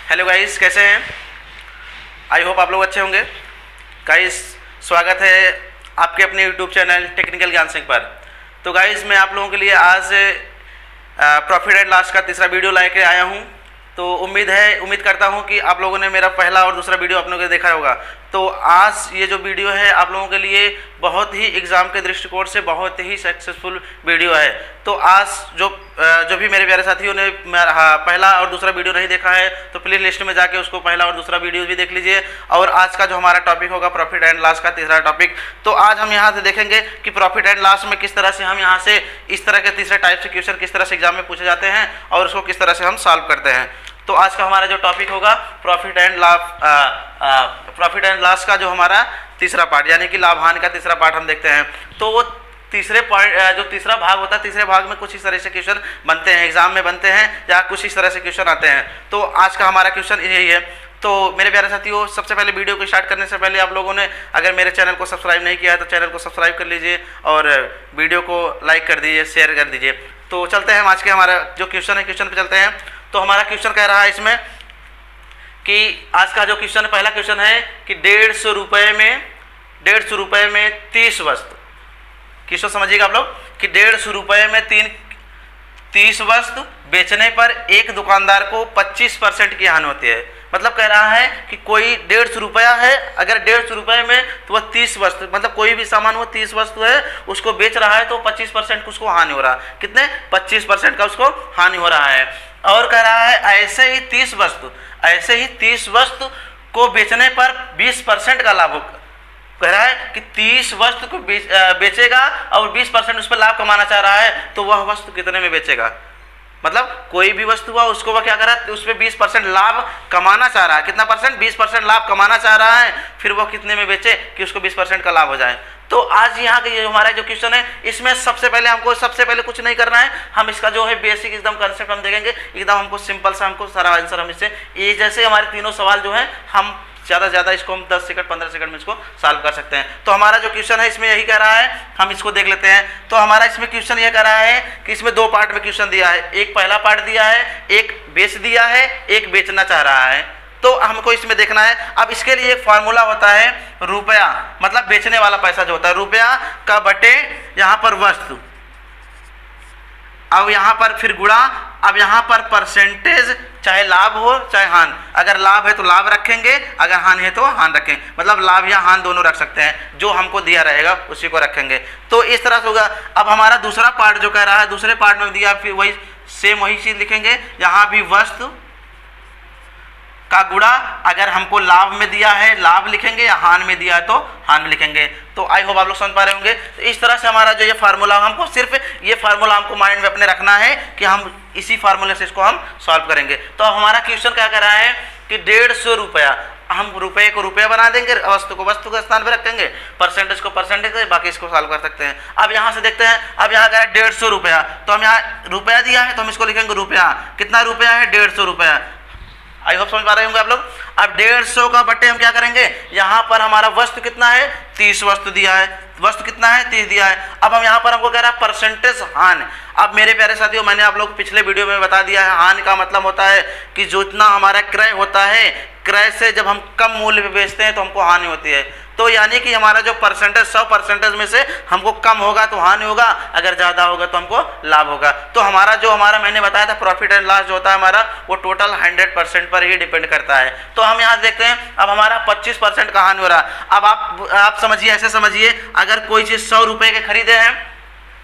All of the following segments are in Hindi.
हेलो गाइस, कैसे हैं? आई होप आप लोग अच्छे होंगे। गाइस, स्वागत है आपके अपने यूट्यूब चैनल टेक्निकल ज्ञान सिंह पर। तो गाइस, मैं आप लोगों के लिए आज प्रॉफिट एंड लॉस का तीसरा वीडियो लेके आया हूं। तो उम्मीद करता हूं कि आप लोगों ने मेरा पहला और दूसरा वीडियो आप लोगों ने देखा होगा। तो आज ये जो वीडियो है आप लोगों के लिए बहुत ही एग्ज़ाम के दृष्टिकोण से बहुत ही सक्सेसफुल वीडियो है। तो आज जो भी मेरे प्यारे साथियों ने पहला और दूसरा वीडियो नहीं देखा है तो प्ले लिस्ट में जाके उसको पहला और दूसरा वीडियो भी देख लीजिए। और आज का जो हमारा टॉपिक होगा प्रॉफिट एंड लॉस का तीसरा टॉपिक। तो आज हम यहाँ से देखेंगे कि प्रॉफिट एंड लॉस में किस तरह से हम यहाँ से इस तरह के तीसरे टाइप से क्वेश्चन किस तरह से एग्जाम में पूछे जाते हैं और उसको किस तरह से हम सॉल्व करते हैं। तो आज का हमारा जो टॉपिक होगा प्रॉफिट एंड लॉस का जो हमारा तीसरा पार्ट, यानी कि लाभ हानि का तीसरा पार्ट हम देखते हैं। तो वो तीसरे पार्ट जो तीसरा भाग होता है, तीसरे भाग में कुछ इस तरह से क्वेश्चन बनते हैं, एग्जाम में बनते हैं या कुछ इस तरह से क्वेश्चन आते हैं। तो आज का हमारा क्वेश्चन यही है। तो मेरे प्यारे साथियों, सबसे पहले वीडियो को स्टार्ट करने से पहले आप लोगों ने अगर मेरे चैनल को सब्सक्राइब नहीं किया है तो चैनल को सब्सक्राइब कर लीजिए और वीडियो को लाइक कर दीजिए, शेयर कर दीजिए। तो चलते हैं आज के हमारा जो क्वेश्चन है, क्वेश्चन पे चलते हैं। तो हमारा क्वेश्चन कह रहा है इसमें कि आज का जो क्वेश्चन पहला क्वेश्चन है कि 150 रुपये में 30 वस्तु। क्वेश्चन समझिएगा आप लोग कि 150 रुपये में 30 वस्तु बेचने पर एक दुकानदार को 25% की हानि होती है। मतलब कह रहा है कि कोई 150 रुपया है, अगर 150 रुपये में तो वह 30 वस्तु, मतलब कोई भी सामान वो 30 वस्तु है उसको बेच रहा है तो 25% उसको हानि हो रहा है। कितने? 25% का उसको हानि हो रहा है। और कह रहा है ऐसे ही 30 वस्तु को बेचने पर 20% का लाभ होगा। कह रहा है कि 30 वस्तु को बेचेगा और 20% उस पर लाभ कमाना चाह रहा है, तो वह वस्तु कितने में बेचेगा? मतलब कोई भी वस्तु हुआ उसको वह क्या कर रहा है, उस पर 20% लाभ कमाना चाह रहा है। कितना परसेंट? 20% लाभ कमाना चाह रहा है। फिर वह कितने में बेचे कि उसको 20% का लाभ हो जाए। तो आज यहाँ का ये हमारा जो क्वेश्चन है इसमें सबसे पहले कुछ नहीं करना है। हम इसका जो है बेसिक एकदम कंसेप्ट हम देखेंगे, एकदम हमको सिंपल सा हमको सारा आंसर हम इससे ये जैसे हमारे तीनों सवाल जो है हम ज़्यादा से ज़्यादा इसको हम 10 सेकंड 15 सेकंड में इसको सॉल्व कर सकते हैं। तो हमारा जो क्वेश्चन है इसमें यही कह रहा है, हम इसको देख लेते हैं। तो हमारा इसमें क्वेश्चन यह कह रहा है कि इसमें 2 पार्ट में क्वेश्चन दिया है। एक पहला पार्ट दिया है, एक बेच दिया है, एक बेचना चाह रहा है। तो हमको इसमें देखना है। अब इसके लिए एक फार्मूला होता है रुपया, मतलब बेचने वाला पैसा जो होता है, रुपया का बटे यहाँ पर वस्तु, अब यहाँ पर फिर गुणा, अब यहाँ पर परसेंटेज, चाहे लाभ हो चाहे हानि। अगर लाभ है तो लाभ रखेंगे, अगर हानि है तो हानि रखेंगे। मतलब लाभ या हानि दोनों रख सकते हैं, जो हमको दिया रहेगा उसी को रखेंगे। तो इस तरह से होगा। अब हमारा दूसरा पार्ट जो कह रहा है, दूसरे पार्ट में दिया फिर वही चीज़ लिखेंगे। यहाँ भी वस्तु का गुणा, अगर हमको लाभ में दिया है लाभ लिखेंगे, या हानि में दिया है तो हानि में लिखेंगे। तो आई होप आप लोग समझ पा रहे होंगे। तो इस तरह से हमारा जो ये फार्मूला, हमको सिर्फ ये फार्मूला हमको माइंड में अपने रखना है कि हम इसी फार्मूले से इसको हम सॉल्व करेंगे। तो हमारा क्वेश्चन क्या कर रहा है कि 150 रुपया, हम रुपये को रुपया बना देंगे, वस्तु को वस्तु के स्थान पर रखेंगे, परसेंटेज को परसेंटेज, बाकी इसको सॉल्व कर सकते हैं। अब यहाँ से देखते हैं। अब यहाँ कह रहा है 150 रुपया, तो हम यहाँ रुपया दिया है तो हम इसको लिखेंगे रुपया। कितना रुपया है? 150 रुपया। आई होप समझ पा रहे होंगे आप लोग। अब 150 का बटे हम क्या करेंगे, यहाँ पर हमारा वस्तु कितना है? 30 वस्तु दिया है। वस्तु कितना है? 30 दिया है। अब हम यहाँ पर हमको कह रहा है परसेंटेज हानि। अब मेरे प्यारे साथियों, मैंने आप लोग पिछले वीडियो में बता दिया है, हानि का मतलब होता है कि जो इतना हमारा क्रय होता है, क्रय से जब हम कम मूल्य पे बेचते हैं तो हमको हानि होती है। तो यानी कि हमारा जो परसेंटेज 100% में से हमको कम होगा तो हानि होगा, अगर ज़्यादा होगा तो हमको लाभ होगा। तो हमारा मैंने बताया था प्रॉफिट एंड लॉस जो होता है हमारा, वो टोटल 100% पर ही डिपेंड करता है। तो हम यहाँ देखते हैं। अब हमारा 25% का हानि हो रहा है। अब आप समझिए, ऐसे समझिए, अगर कोई चीज़ 100 रुपये के खरीदे हैं,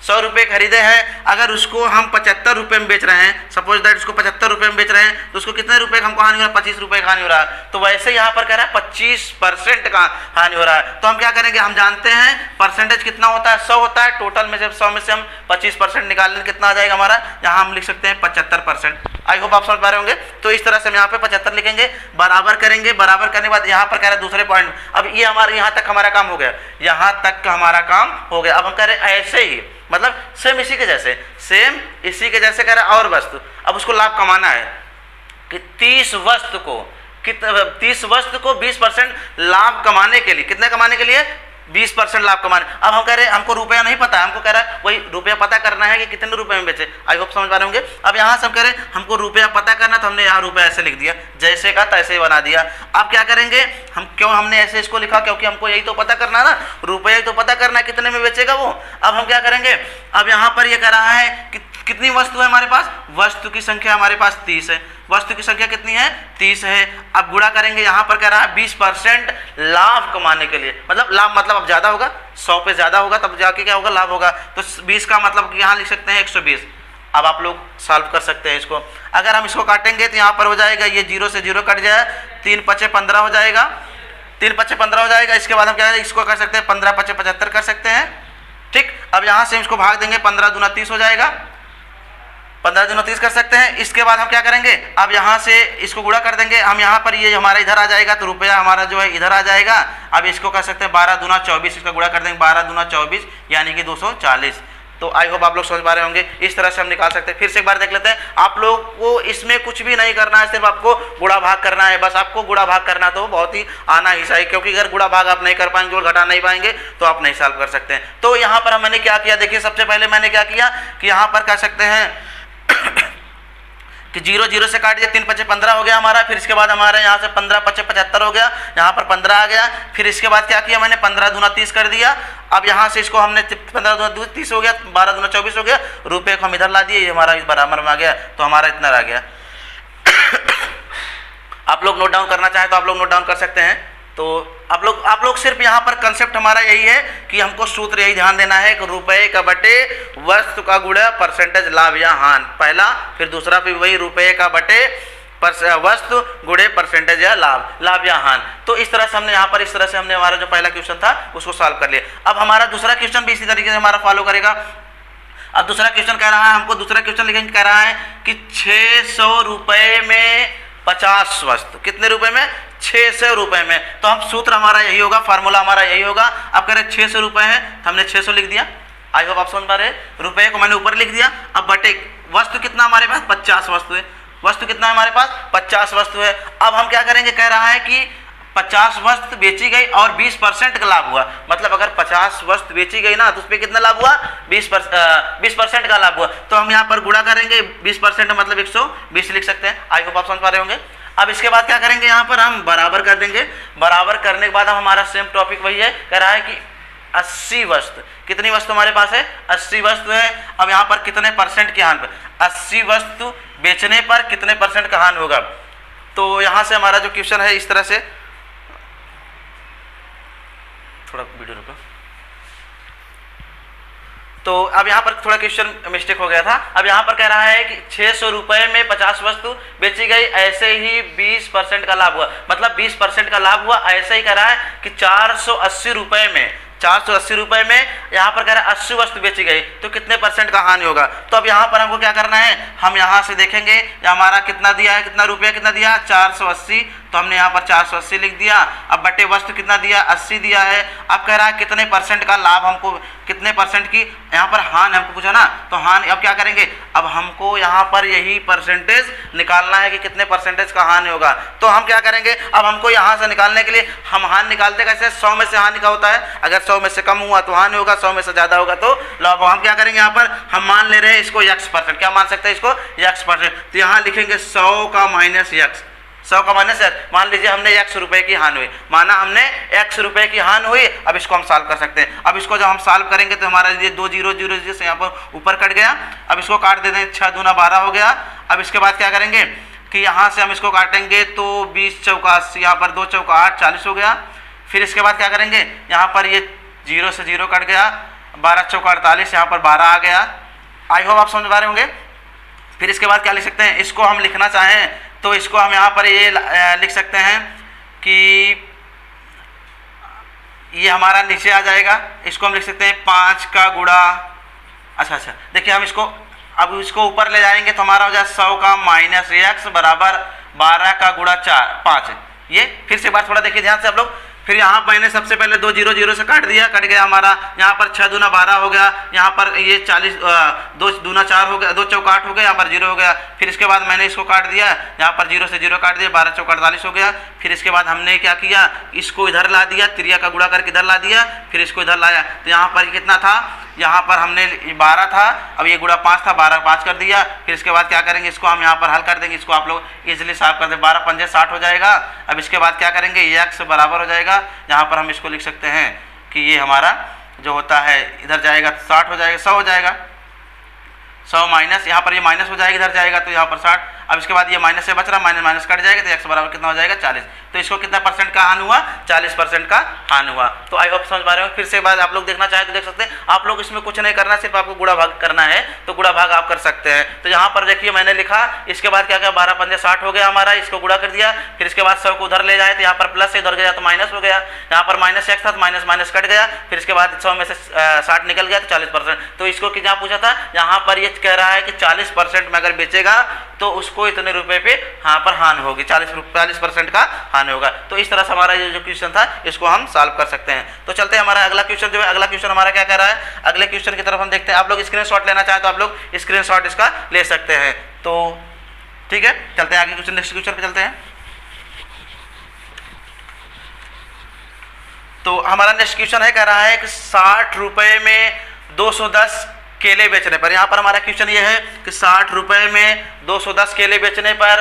100 रुपये खरीदे हैं, अगर उसको हम 75 रुपये में बेच रहे हैं, सपोज दैट उसको 75 रुपये में बेच रहे हैं, तो उसको कितने रुपये का हमको हानि हो रहा है? 25 रुपये का हानि हो रहा है। तो वैसे यहाँ पर कह रहा है 25% का हानि हो रहा है। तो हम क्या करेंगे, हम जानते हैं परसेंटेज कितना होता है, 100 होता है। टोटल में जब 100 में से हम 25% निकालेंगे, कितना आ जाएगा हमारा? यहाँ हम लिख सकते हैं 75%। आई होप आप समझ पा रहे होंगे। तो इस तरह से हम यहाँ पे 75 लिखेंगे, बराबर करेंगे। बराबर करने के बाद यहाँ पर कह रहे हैं दूसरे पॉइंट। अब ये हमारे यहाँ तक हमारा काम हो गया, यहाँ तक का हमारा काम हो गया। अब हम कह रहे हैं ऐसे ही, मतलब सेम इसी के जैसे कह रहा है और वस्तु। अब उसको लाभ कमाना है कि 30 वस्तु को 20% लाभ कमाने के लिए, कितने कमाने के लिए? 20% लाभ कमाने। अब हम कह रहे हैं हमको रुपया नहीं पता है, हमको कह रहा है वही रुपया पता करना है कि कितने रुपए में बेचे। आई होप समझ पा रहे होंगे। अब यहाँ से हम कह रहे हैं हमको रुपया पता करना, तो हमने यहाँ रुपया ऐसे लिख दिया, जैसे का तैसे बना दिया। अब क्या करेंगे हम, क्यों हमने ऐसे इसको लिखा, क्योंकि हमको यही तो पता करना ना, रुपया ही तो पता करना है कितने में बेचेगा वो। अब हम क्या करेंगे, अब यहाँ पर ये कह रहा है कि कितनी वस्तु है हमारे पास, वस्तु की संख्या हमारे पास 30 है। वस्तु की संख्या कितनी है, 30 है। अब गुणा करेंगे, यहाँ पर कह रहा है 20% लाभ कमाने के लिए, मतलब लाभ मतलब अब ज़्यादा होगा, 100 पे ज़्यादा होगा तब जाके क्या होगा, लाभ होगा। तो 20 का मतलब यहाँ लिख सकते हैं 120। अब आप लोग सॉल्व कर सकते हैं इसको। अगर हम इसको काटेंगे तो यहाँ पर हो जाएगा, ये 0 से 0 कट जाए, 3 पचे 15 हो जाएगा, 3 पचे 15 हो जाएगा। इसके बाद हम क्या इसको कर सकते हैं, 15 पचे 75 कर सकते हैं, ठीक। अब यहाँ से इसको भाग देंगे, 15 दूना 30 हो जाएगा, 15 दूना 30 कर सकते हैं। इसके बाद हम क्या करेंगे, अब यहाँ से इसको गुणा कर देंगे हम, यहाँ पर ये हमारा इधर आ जाएगा, तो रुपया हमारा जो है इधर आ जाएगा। अब इसको कर सकते हैं 12 दूना 24, इसका गुणा कर देंगे 12 दूना 24 यानी कि 240। तो आई होप आप लोग समझ पा रहे होंगे, इस तरह से हम निकाल सकते हैं। फिर से एक बार देख लेते हैं। आप लोग को इसमें कुछ भी नहीं करना है, सिर्फ आपको गुणा भाग करना है, बस आपको गुणा भाग करना तो बहुत ही आना ही चाहिए, क्योंकि अगर गुणा भाग आप नहीं कर पाएंगे और घटा नहीं पाएंगे तो आप नहीं सॉल्व कर सकते हैं। तो यहाँ पर मैंने क्या किया, देखिए सबसे पहले मैंने क्या किया कि यहाँ पर कह सकते हैं कि 0 0 से काट दिया, 3 पचे 15 हो गया हमारा। फिर इसके बाद हमारे यहाँ से 15 पचे 75 हो गया, यहाँ पर 15 आ गया। फिर इसके बाद क्या किया मैंने, 15 दूना 30 कर दिया। अब यहाँ से इसको हमने 15 दूना 30 हो गया, 12 दूना 24 हो गया, रुपये को हम इधर ला दिए, ये हमारा इस बराबर में आ गया, तो हमारा इतना रह गया। आप लोग नोट डाउन करना चाहें तो आप लोग नोट डाउन कर सकते हैं। तो आप लोग सिर्फ यहाँ पर कंसेप्ट हमारा यही है कि हमको सूत्र यही ध्यान देना है कि रुपए का बटे वस्तु का गुणा परसेंटेज लाभ या हान, पहला। फिर दूसरा भी वही रुपए का बटे वस्तु गुणे परसेंटेज या लाभ या हान। तो इस तरह से हमने यहाँ पर, इस तरह से हमने हमारा जो पहला क्वेश्चन था उसको सॉल्व कर लिया। अब हमारा दूसरा क्वेश्चन भी इसी तरीके से हमारा फॉलो करेगा। अब दूसरा क्वेश्चन कह रहा है, हमको दूसरा क्वेश्चन लिखेंगे, कह रहा है कि 600 रुपये में 50 वस्तु, कितने रुपए में, 600 रुपए में। तो हम सूत्र हमारा यही होगा, फार्मूला हमारा यही होगा। अब कह रहे 600 रुपए है तो हमने 600 लिख दिया। आई होप आप समझ पा रहे हैं, रुपए को मैंने ऊपर लिख दिया। अब बटे वस्तु कितना हमारे पास, 50 वस्तु है। वस्तु कितना है हमारे पास, 50 वस्तु है। अब हम क्या करेंगे, कह रहा है कि 50 वस्तु बेची गई और 20% का लाभ हुआ, मतलब अगर 50 वस्तु बेची गई ना तो उस पर कितना लाभ हुआ, 20% का लाभ हुआ। तो हम यहाँ पर गुणा करेंगे, 20% मतलब 120 लिख सकते हैं। आई होप आप समझ पा रहे होंगे। अब इसके बाद क्या करेंगे, यहाँ पर हम बराबर कर देंगे। बराबर करने के बाद हम, हमारा सेम टॉपिक वही है, कह रहा है कि 80 वस्तु, कितनी वस्तु हमारे पास है, 80 वस्तु है। अब यहाँ पर कितने परसेंट की हानि पर, 80 वस्तु बेचने पर कितने परसेंट का हानि होगा। तो यहाँ से हमारा जो क्वेश्चन है इस तरह से, थोड़ा वीडियो रुको। तो अब यहाँ पर थोड़ा क्वेश्चन मिस्टेक हो गया था। अब यहाँ पर कह रहा है कि 600 रुपये में 50 वस्तु बेची गई, ऐसे ही 20% का लाभ हुआ, मतलब 20% का लाभ हुआ। ऐसे ही कह रहा है कि 480 रुपये में, 480 रुपये में यहाँ पर कह रहा है 80 वस्तु बेची गई, तो कितने परसेंट का हानि होगा। तो अब यहाँ पर हमको क्या करना है, हम यहाँ से देखेंगे हमारा कितना दिया है, कितना रुपया कितना दिया, 480, तो हमने यहाँ पर 480 लिख दिया। अब बटे वस्तु कितना दिया, 80 दिया है। अब कह रहा है कितने परसेंट का लाभ, हमको कितने परसेंट की यहाँ पर हानि हमको पूछा ना, तो हानि अब क्या करेंगे, अब हमको यहाँ पर यही परसेंटेज निकालना है कि कितने परसेंटेज का हानि होगा। तो हम क्या करेंगे, अब हमको यहाँ से निकालने के लिए हम हानि निकालते कैसे, 100 में से हानि का होता है, अगर 100 में से कम हुआ तो हानि होगा, 100 में से ज़्यादा होगा तो लाभ। हम क्या करेंगे, यहाँ पर हम मान ले रहे हैं इसको x%, क्या मान सकते हैं इसको, x%। तो यहाँ लिखेंगे 100 का माइनस x, 100 का माइनस x। मान लीजिए हमने x रुपए की हानि हुई, माना हमने x रुपए की हानि हुई। अब इसको हम सॉल्व कर सकते हैं। अब इसको जब हम सॉल्व करेंगे तो हमारा ये 2 0 0 0 से यहाँ पर ऊपर कट गया। अब इसको काट देते हैं, 6 दूना 12 हो गया। अब इसके बाद क्या करेंगे कि यहाँ से हम इसको काटेंगे तो 20 चौका 80, यहाँ पर 2 चौका 8, 40 हो गया। फिर इसके बाद क्या करेंगे, यहाँ पर ये 0 से 0 कट गया, 12 चौका 48, यहाँ पर 12 आ गया। आई होप आप समझ पा रहे होंगे। फिर इसके बाद क्या लिख सकते हैं, इसको हम लिखना चाहें तो इसको हम यहाँ पर ये लिख सकते हैं कि ये हमारा नीचे आ जाएगा। इसको हम लिख सकते हैं 5 का गुणा, अच्छा देखिए हम इसको, अब इसको ऊपर ले जाएंगे तो हमारा हो जाए 100 का माइनस x बराबर 12 का गुणा 5। ये फिर से एक बार थोड़ा देखिए ध्यान से आप लोग फिर यहाँ मैंने सबसे पहले 2 0 0 से काट दिया, कट गया हमारा। यहाँ पर 6 दूना 12 हो गया, यहाँ पर ये 40 2 दूना 4 हो गया, 2 चौक 8 हो गया, यहाँ पर 0 हो गया। फिर इसके बाद मैंने इसको काट दिया, यहाँ पर 0 से 0 काट दिया, 12 चौक 48 हो गया। फिर इसके बाद हमने क्या किया, इसको इधर ला दिया, त्रिया का गुणा करके इधर ला दिया, फिर इसको इधर लाया। तो यहाँ पर कितना था, यहाँ पर हमने 12 था, अब ये गुणा 5 था, 12 5 कर दिया। फिर इसके बाद क्या करेंगे, इसको हम यहाँ पर हल कर देंगे, इसको आप लोग इजीली साफ कर दें। 12 पंजे 60 हो जाएगा। अब इसके बाद क्या करेंगे, ये x बराबर हो जाएगा, यहाँ पर हम इसको लिख सकते हैं कि ये हमारा जो होता है इधर जाएगा 60 हो जाएगा, 100 हो जाएगा, 100 माइनस, यहाँ पर ये माइनस हो जाएगा, इधर जाएगा तो यहाँ पर 60। अब इसके बाद ये माइनस से बच रहा, माइनस माइनस कट जाएगा, तो x बराबर कितना हो जाएगा 40। तो इसको कितना परसेंट का हान हुआ, 40% का हान हुआ। तो आई होप समझ पा रहे हो। फिर से बाद आप लोग देखना चाहे तो देख सकते हैं। आप लोग इसमें कुछ नहीं करना, सिर्फ आपको गुणा भाग करना है, तो गुणा भाग आप कर सकते हैं। तो यहाँ पर देखिए मैंने लिखा, इसके बाद क्या क्या 12 पंजे 60 हो गया हमारा, इसको गुणा कर दिया। फिर इसके बाद 100 को उधर ले जाए तो यहाँ पर प्लस से उधर गया तो माइनस हो गया, यहाँ पर माइनस x था तो माइनस माइनस कट गया। फिर इसके बाद 100 में से 60 निकल गया तो 40%। तो इसको क्या पूछा था, यहाँ पर ये कह रहा है कि 40% में अगर बेचेगा तो उसको इतने रुपए पे यहाँ पर हान होगी, 40% का हान होगा। तो इस तरह से हमारा ये जो क्वेश्चन था इसको हम सॉल्व कर सकते हैं। तो चलते हैं हमारा अगला क्वेश्चन जो है, अगला क्वेश्चन हमारा क्या कह रहा है, अगले क्वेश्चन की तरफ हम देखते हैं। आप लोग स्क्रीनशॉट लेना चाहें तो आप लोग स्क्रीनशॉट इसका ले सकते हैं। तो ठीक है, चलते हैं आगे क्वेश्चन, नेक्स्ट क्वेश्चन पे चलते हैं। तो हमारा नेक्स्ट क्वेश्चन है, कह रहा है कि 60 रुपए में 210 केले बेचने पर, यहाँ पर हमारा क्वेश्चन ये है कि 60 रुपए में 210 केले बेचने पर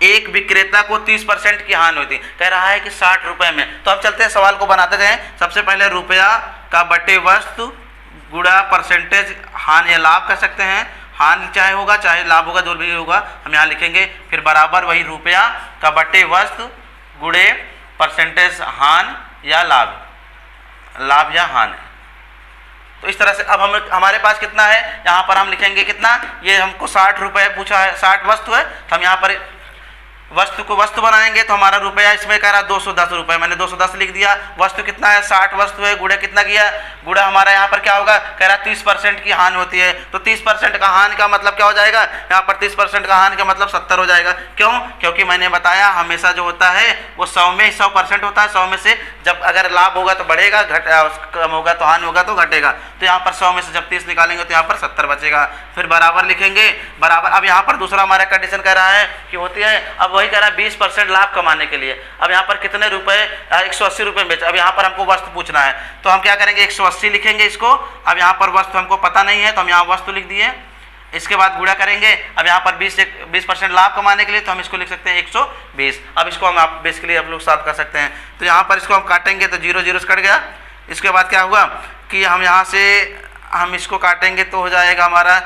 एक विक्रेता को 30% की हानि होती। कह रहा है कि 60 रुपए में। तो हम चलते हैं सवाल को बनाते हैं। सबसे पहले रुपया का बटे वस्तु गुणा परसेंटेज हानि या लाभ कर सकते हैं। हानि चाहे होगा चाहे लाभ होगा, जो भी होगा हम यहाँ लिखेंगे। फिर बराबर वही रुपया का बटे वस्तु गुणे परसेंटेज हानि या लाभ, लाभ या हानि। तो इस तरह से अब हम हमारे पास कितना है, यहाँ पर हम लिखेंगे कितना, ये हमको 60 रुपये पूछा है, 60 वस्तु है, तो हम यहाँ पर वस्तु को वस्तु बनाएंगे। तो हमारा रुपया इसमें कह रहा 210 रुपये, मैंने 210 लिख दिया। वस्तु कितना है, 60 वस्तु है, गुणे कितना किया, गुणा हमारा यहाँ पर क्या होगा, कह रहा 30% की हानि होती है। तो 30% का हानि का मतलब क्या हो जाएगा, यहाँ पर 30% का हानि का मतलब 70 हो जाएगा। क्यों, क्योंकि मैंने बताया हमेशा जो होता है वो 100 में 100% होता है। 100 में से जब अगर लाभ होगा तो बढ़ेगा, कम होगा तो हानि होगा तो घटेगा। तो यहाँ पर 100 में से जब 30 निकालेंगे तो यहाँ पर 70 बचेगा। फिर बराबर लिखेंगे, बराबर। अब यहाँ पर दूसरा हमारा कंडीशन कह रहा है कि होती है, अब वही कह रहा है 20% लाभ कमाने के लिए। अब यहाँ पर कितने रुपए, 180 रुपये बेच। अब यहाँ पर हमको वस्तु पूछना है, तो हम क्या करेंगे, 180 लिखेंगे इसको। अब यहाँ पर वस्तु हमको पता नहीं है तो हम यहाँ वस्तु लिख दिए। इसके बाद गुणा करेंगे। अब यहाँ पर 20% लाभ कमाने के लिए तो हम इसको लिख सकते हैं 120। अब इसको हम आप बेसिकली आप लोग सॉल्व कर सकते हैं। तो यहाँ पर इसको हम काटेंगे तो 0 0 से कट गया। इसके बाद क्या हुआ कि हम यहाँ से हम इसको काटेंगे तो हो जाएगा हमारा,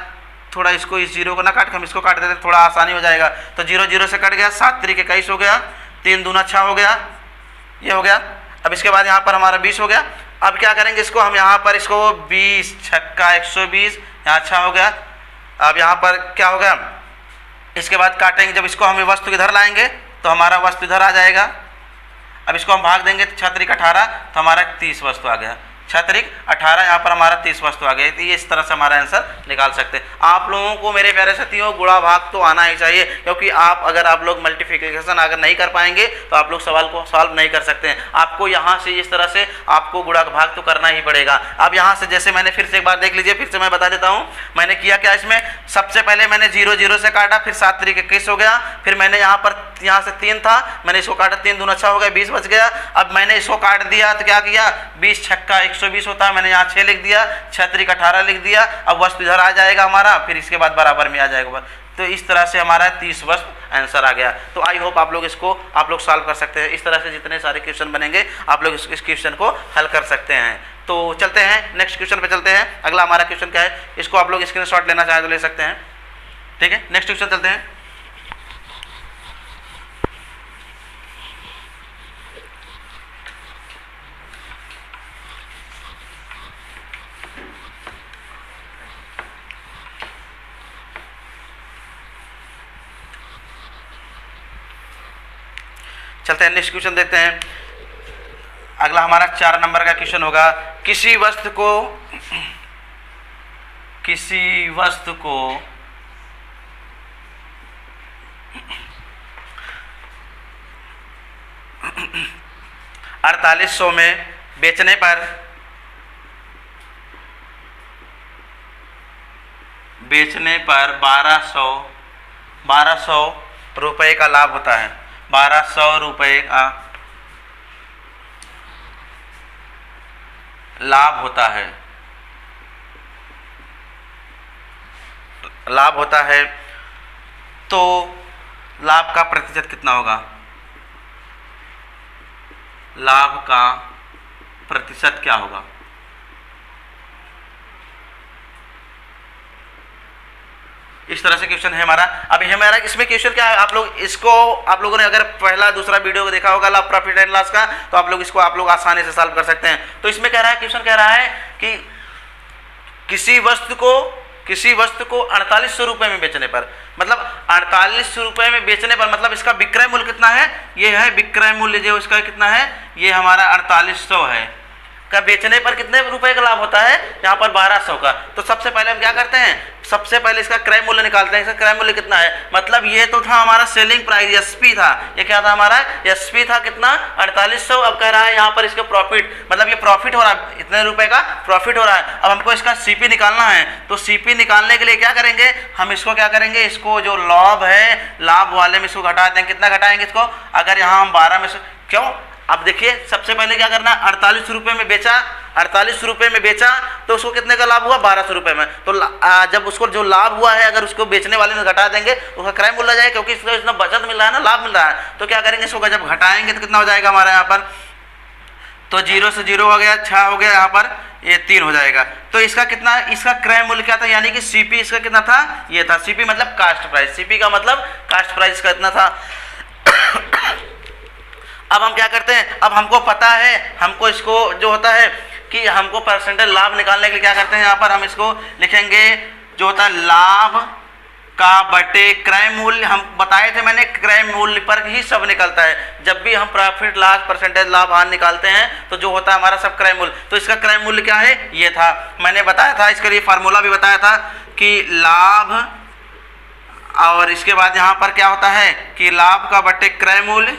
थोड़ा इसको इस 0 को ना काट के हम इसको काट देते, थोड़ा आसानी हो जाएगा। तो 0 0 से कट गया, 7 3 21 हो गया, 3 दूना 6 हो गया, ये हो गया। अब इसके बाद यहाँ पर हमारा 20 हो गया। अब क्या करेंगे, इसको हम यहाँ पर इसको 20 छक्का 120, यहाँ 6 हो गया। अब यहाँ पर क्या हो गया, इसके बाद काटेंगे, जब इसको हम वस्तु इधर लाएंगे तो हमारा वस्तु इधर आ जाएगा। अब इसको हम भाग देंगे तो 6 3 18, तो हमारा 30 वस्तु आ गया। 6 3 18, यहाँ पर हमारा 30 वस्तु आ गई। तो ये इस तरह से हमारा आंसर निकाल सकते हैं। आप लोगों को मेरे प्यारे साथियों गुणा भाग तो आना ही चाहिए, क्योंकि अगर आप लोग मल्टीप्लिकेशन अगर नहीं कर पाएंगे तो आप लोग सवाल को सॉल्व नहीं कर सकते हैं। आपको यहाँ से इस तरह से आपको गुणा भाग तो करना ही पड़ेगा। अब यहाँ से जैसे मैंने फिर से एक बार देख लीजिए, फिर से मैं बता देता हूँ मैंने किया क्या। इसमें सबसे पहले मैंने 0 0 से काटा, फिर 7 3 21 हो गया। फिर मैंने यहाँ से 3 था, मैंने इसको काटा, 3 दूना 6 हो गया, 20 बच गया। अब मैंने इसको काट दिया तो क्या किया, 20 छक्का 120 होता है, मैंने यहाँ 6 लिख दिया, 6 3 18 लिख दिया। अब वस्तु इधर आ जाएगा हमारा, फिर इसके बाद बराबर में आ जाएगा। तो इस तरह से हमारा 30 वस्तु आंसर आ गया। तो आई होप आप लोग इसको आप लोग सॉल्व कर सकते हैं। इस तरह से जितने सारे क्वेश्चन बनेंगे आप लोग इस क्वेश्चन को हल कर सकते हैं। तो चलते हैं नेक्स्ट क्वेश्चन पे चलते हैं। अगला हमारा क्वेश्चन क्या है, इसको आप लोग स्क्रीनशॉट लेना चाहें तो ले सकते हैं। ठीक है, नेक्स्ट क्वेश्चन चलते हैं। चलते हैं नेक्स्ट क्वेश्चन देखते हैं। अगला हमारा 4 नंबर का क्वेश्चन होगा, किसी वस्तु को 4800 में बेचने पर बेचने पर 1200 रुपये का लाभ होता है। 1200 रुपये का लाभ होता है, लाभ होता है। तो लाभ का प्रतिशत कितना होगा? लाभ का प्रतिशत क्या होगा? इस तरह से क्वेश्चन है हमारा। अब हमारा इसमें क्वेश्चन क्या है, आप लोग इसको, आप लोगों ने अगर पहला दूसरा वीडियो को देखा होगा प्रॉफिट एंड लॉस का, तो आप लोग इसको आसानी से सॉल्व कर सकते हैं। तो इसमें कह रहा है, क्वेश्चन कह रहा है कि किसी वस्तु को 4800 रुपये में बेचने पर, मतलब 4800 रुपये में बेचने पर, मतलब इसका विक्रय मूल्य कितना है? ये है विक्रय मूल्य जो इसका कितना है, ये हमारा 4800 है का। बेचने पर कितने रुपए का लाभ होता है? यहाँ पर 1200 का। तो सबसे पहले हम क्या करते हैं, सबसे पहले इसका क्रय मूल्य निकालते हैं। इसका क्रय मूल्य कितना है? मतलब ये तो था हमारा सेलिंग प्राइस, एसपी था। ये क्या था हमारा? एसपी था कितना? 4800। अब कह रहा है यहाँ पर इसका प्रॉफिट, मतलब ये प्रॉफिट हो रहा है, इतने रुपए का प्रॉफिट हो रहा है। अब हमको इसका सीपी निकालना है। तो सीपी निकालने के लिए क्या करेंगे हम? इसको क्या करेंगे, इसको जो लाभ है, लाभ वाले में इसको घटा देंगे। कितना घटाएंगे इसको? अगर यहाँ हम 12 में से, क्यों? अब देखिए सबसे पहले क्या करना, 48 रुपये में बेचा, 48 रुपये में बेचा, तो उसको कितने का लाभ हुआ? 1200 रुपये में। तो जब उसको जो लाभ हुआ है, अगर उसको बेचने वाले में घटा देंगे, उसका क्रय मूल्य जाएगा, क्योंकि इसको इतना बचत मिल रहा है ना, लाभ मिल रहा है। तो क्या करेंगे, इसको जब घटाएंगे तो कितना हो जाएगा हमारा यहाँ पर? तो 0 से 0 हो गया, 6 हो गया, यहाँ पर ये 3 हो जाएगा। तो इसका कितना, इसका क्रय मूल्य क्या था, यानी कि सीपी इसका कितना था? ये था। सीपी मतलब कास्ट प्राइस, सीपी का मतलब कास्ट प्राइस का इतना था। अब हम क्या करते हैं, अब हमको पता है, हमको इसको जो होता है कि हमको परसेंटेज लाभ निकालने के लिए क्या करते हैं, यहाँ पर हम इसको लिखेंगे जो होता है लाभ का बटे क्रय मूल्य। हम बताए थे मैंने, क्रय मूल्य पर ही सब निकलता है। जब भी हम प्रॉफिट लॉस, परसेंटेज लाभ हानि निकालते हैं, तो जो होता है हमारा सब क्रय मूल्य। तो इसका क्रय मूल्य क्या है? ये था, मैंने बताया था, इसके लिए फार्मूला भी बताया था कि लाभ, और इसके बाद यहाँ पर क्या होता है कि लाभ का बटे क्रय मूल्य,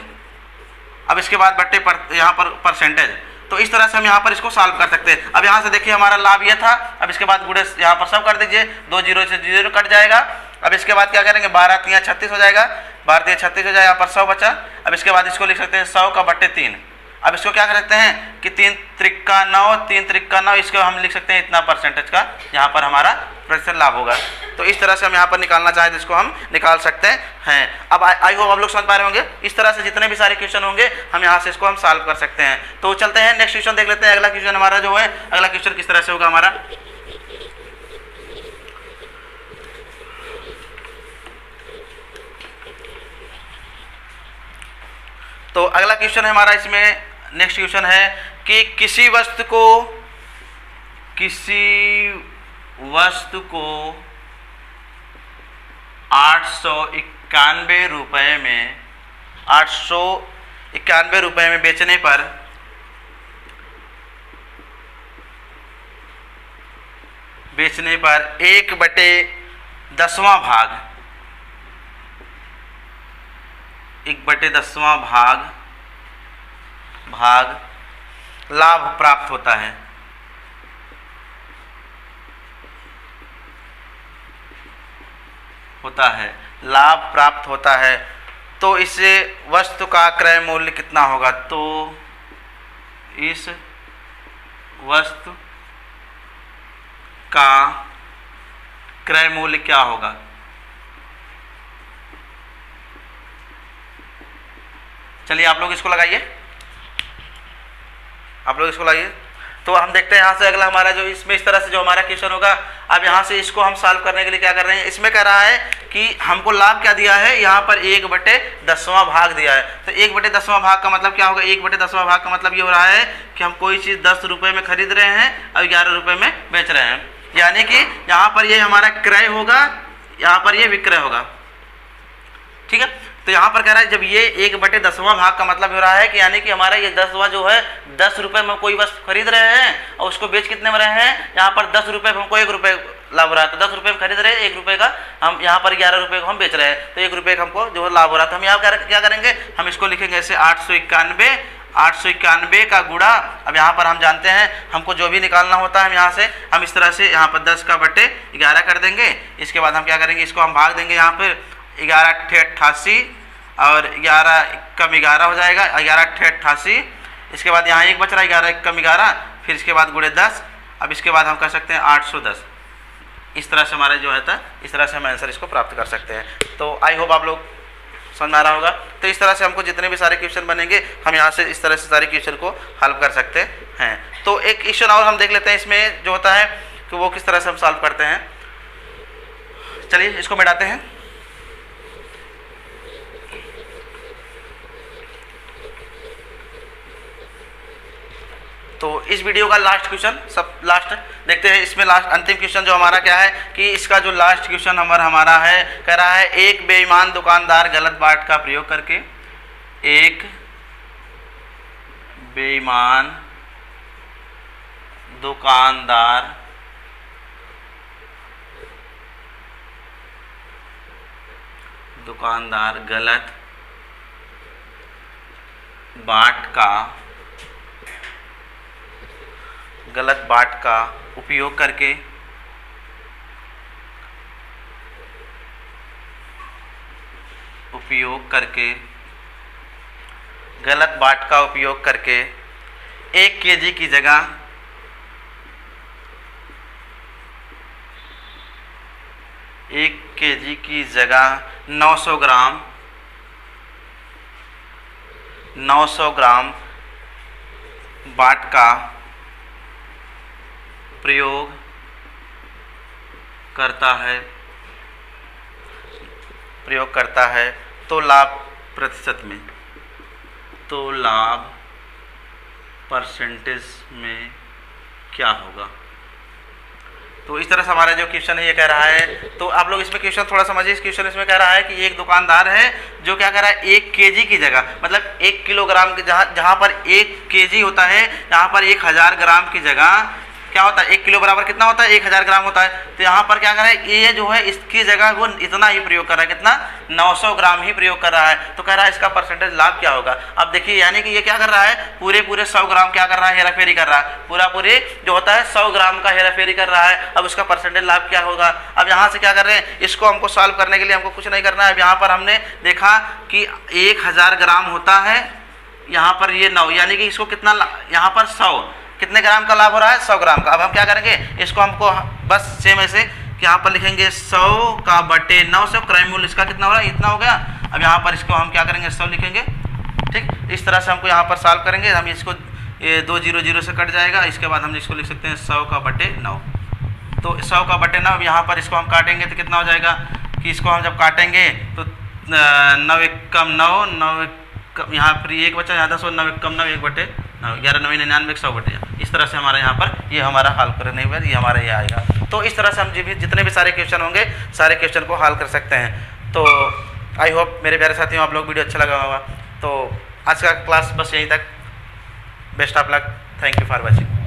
अब इसके बाद बट्टे पर यहाँ पर परसेंटेज। तो इस तरह से हम यहाँ पर इसको सॉल्व कर सकते हैं। अब यहाँ से देखिए हमारा लाभ ये था, अब इसके बाद गुणे यहाँ पर सब कर दीजिए, 2 0 से 0 कट जाएगा। अब इसके बाद क्या करेंगे, 12 3 36 हो जाएगा, 12 3 36 हो जाएगा, यहाँ पर 100 बचा। अब इसके बाद इसको लिख सकते हैं 100 का बट्टे 3। अब इसको क्या कर सकते हैं कि 3 त्रिक्का 9, 3 त्रिक्का 9, इसको हम लिख सकते हैं इतना परसेंटेज का यहाँ पर हमारा प्रतिशत लाभ होगा। तो इस तरह से हम यहाँ पर निकालना चाहें तो इसको हम निकाल सकते हैं। अब आई होप आप लोग समझ पा रहे होंगे। इस तरह से जितने भी सारे क्वेश्चन होंगे हम यहाँ से इसको हम सॉल्व कर सकते हैं। तो चलते हैं नेक्स्ट क्वेश्चन देख लेते हैं। अगला क्वेश्चन हमारा जो है, अगला क्वेश्चन किस तरह से होगा हमारा, तो अगला क्वेश्चन है हमारा, इसमें नेक्स्ट क्वेश्चन है कि किसी वस्तु को 891 रुपये में, 891 रुपये में बेचने पर 1/10वां भाग, 1/10वां भाग लाभ प्राप्त होता है। लाभ प्राप्त होता है। तो इसे वस्तु का क्रय मूल्य कितना होगा? तो इस वस्तु का क्रय मूल्य क्या होगा? चलिए आप लोग इसको लगाइए, तो हम देखते हैं यहाँ से अगला हमारा जो इसमें इस तरह से जो हमारा क्वेश्चन होगा। अब यहाँ से इसको हम सॉल्व करने के लिए क्या कर रहे हैं, इसमें कह रहा है कि हमको लाभ क्या दिया है, यहाँ पर 1/10वां भाग दिया है। तो 1/10वां भाग का मतलब क्या होगा? 1/10वां भाग का मतलब ये हो रहा है कि हम कोई चीज़ 10 रुपये में खरीद रहे हैं और 11 रुपये में बेच रहे हैं, यानी कि यहाँ पर ये हमारा क्रय होगा, यहाँ पर ये विक्रय होगा। ठीक है। तो यहाँ पर कह रहा है जब ये 1/10वां भाग का मतलब हो रहा है कि यानी कि हमारा ये 10वां जो है, 10 रुपये में कोई वस्तु खरीद रहे हैं और उसको बेच कितने में रहे हैं, यहाँ पर 10 रुपये में हमको 1 रुपये लाभ हो रहा है। तो 10 रुपये में खरीद रहे हैं 1 रुपये का, हम यहाँ पर 11 रुपये को हम बेच रहे हैं, तो 1 रुपये का हमको जो लाभ हो रहा है। तो हम यहाँ क्या करेंगे, हम इसको लिखेंगे ऐसे 891 891 का गुणा, अब यहाँ पर हम जानते हैं हमको जो भी निकालना होता है हम यहाँ से हम इस तरह से यहाँ पर 10 का बटे 11 कर देंगे। इसके बाद हम क्या करेंगे, इसको हम भाग देंगे यहाँ पर 11 अट्ठे 88 और 11 कम 11 हो जाएगा, 11 अट्ठे 88। इसके बाद यहाँ 1 बच रहा है, 11 कम 11, फिर इसके बाद गुणे 10। अब इसके बाद हम कर सकते हैं 810। इस तरह से हमारे जो है था, इस तरह से हम आंसर इसको प्राप्त कर सकते हैं। तो आई होप आप लोग समझ में आ रहा होगा। तो इस तरह से हमको जितने भी सारे क्वेश्चन बनेंगे हम यहाँ से इस तरह से सारे क्वेश्चन को हल कर सकते हैं। तो एक क्वेश्चन और हम देख लेते हैं इसमें जो होता है कि वो किस तरह से हम सॉल्व करते हैं। चलिए इसको मिटाते हैं। तो इस वीडियो का लास्ट क्वेश्चन सब लास्ट देखते हैं। इसमें लास्ट अंतिम क्वेश्चन जो हमारा क्या है कि इसका जो लास्ट क्वेश्चन हमारा है, कह रहा है एक बेईमान दुकानदार गलत बाट का प्रयोग करके, एक बेईमान दुकानदार गलत बाट का उपयोग करके गलत बाट का उपयोग करके 1 केजी की जगह 900 ग्राम बाट का प्रयोग करता है तो लाभ प्रतिशत में, तो लाभ परसेंटेज में क्या होगा। तो इस तरह से हमारा जो क्वेश्चन है ये कह रहा है। तो आप लोग इसमें क्वेश्चन थोड़ा समझिए। इस क्वेश्चन इसमें कह रहा है कि एक दुकानदार है जो क्या कह रहा है 1 केजी की जगह, मतलब 1 किलोग्राम की जहाँ पर 1 केजी होता है, यहाँ पर 1000 ग्राम की जगह क्या होता है, 1 किलो बराबर कितना होता है, 1000 ग्राम होता है। तो यहाँ पर क्या कर रहा है, ये जो है इसकी जगह वो इतना ही प्रयोग कर रहा है, कितना 900 ग्राम ही प्रयोग कर रहा है। तो कह रहा है इसका परसेंटेज लाभ क्या होगा। अब देखिए यानी कि ये क्या कर रहा है, पूरे 100 ग्राम क्या कर रहा है, हेराफेरी कर रहा है, पूरे जो होता है 100 ग्राम का हेराफेरी कर रहा है। अब उसका परसेंटेज लाभ क्या होगा। अब यहाँ से क्या कर रहे हैं, इसको हमको सॉल्व करने के लिए हमको कुछ नहीं करना है। अब यहाँ पर हमने देखा कि 1000 ग्राम होता है, यहाँ पर ये 9, यानी कि इसको कितना, यहाँ पर 100 कितने ग्राम का लाभ हो रहा है, 100 ग्राम का। अब हम क्या करेंगे, इसको हमको बस सेम ऐसे कि यहाँ पर लिखेंगे 100 का बटे 900, क्रय मूल्य इसका कितना हो रहा है, इतना हो गया। अब यहाँ पर इसको हम क्या करेंगे, 100 लिखेंगे। ठीक, इस तरह से हमको यहाँ पर सॉल्व करेंगे। हम इसको 2 0 0 से कट जाएगा। इसके बाद हम इसको लिख सकते हैं 100 का बटे 9। तो 100 का बटे 9, अब यहाँ पर इसको हम काटेंगे तो कितना हो जाएगा कि इसको हम जब काटेंगे तो 9 1 कम 9, 9 यहाँ पर 1 बचा, यहाँ 10 और 9 1 कम 9, 1 बटे 9, 11 9 99 100 बटे। इस तरह से हमारा यहाँ पर ये हमारा हल करने में ये हमारा ये आएगा। तो इस तरह से हम जितने भी सारे क्वेश्चन होंगे सारे क्वेश्चन को हल कर सकते हैं। तो आई होप मेरे प्यारे साथियों आप लोग वीडियो अच्छा लगा होगा। तो आज का क्लास बस यहीं तक। Best of luck. Thank you for watching.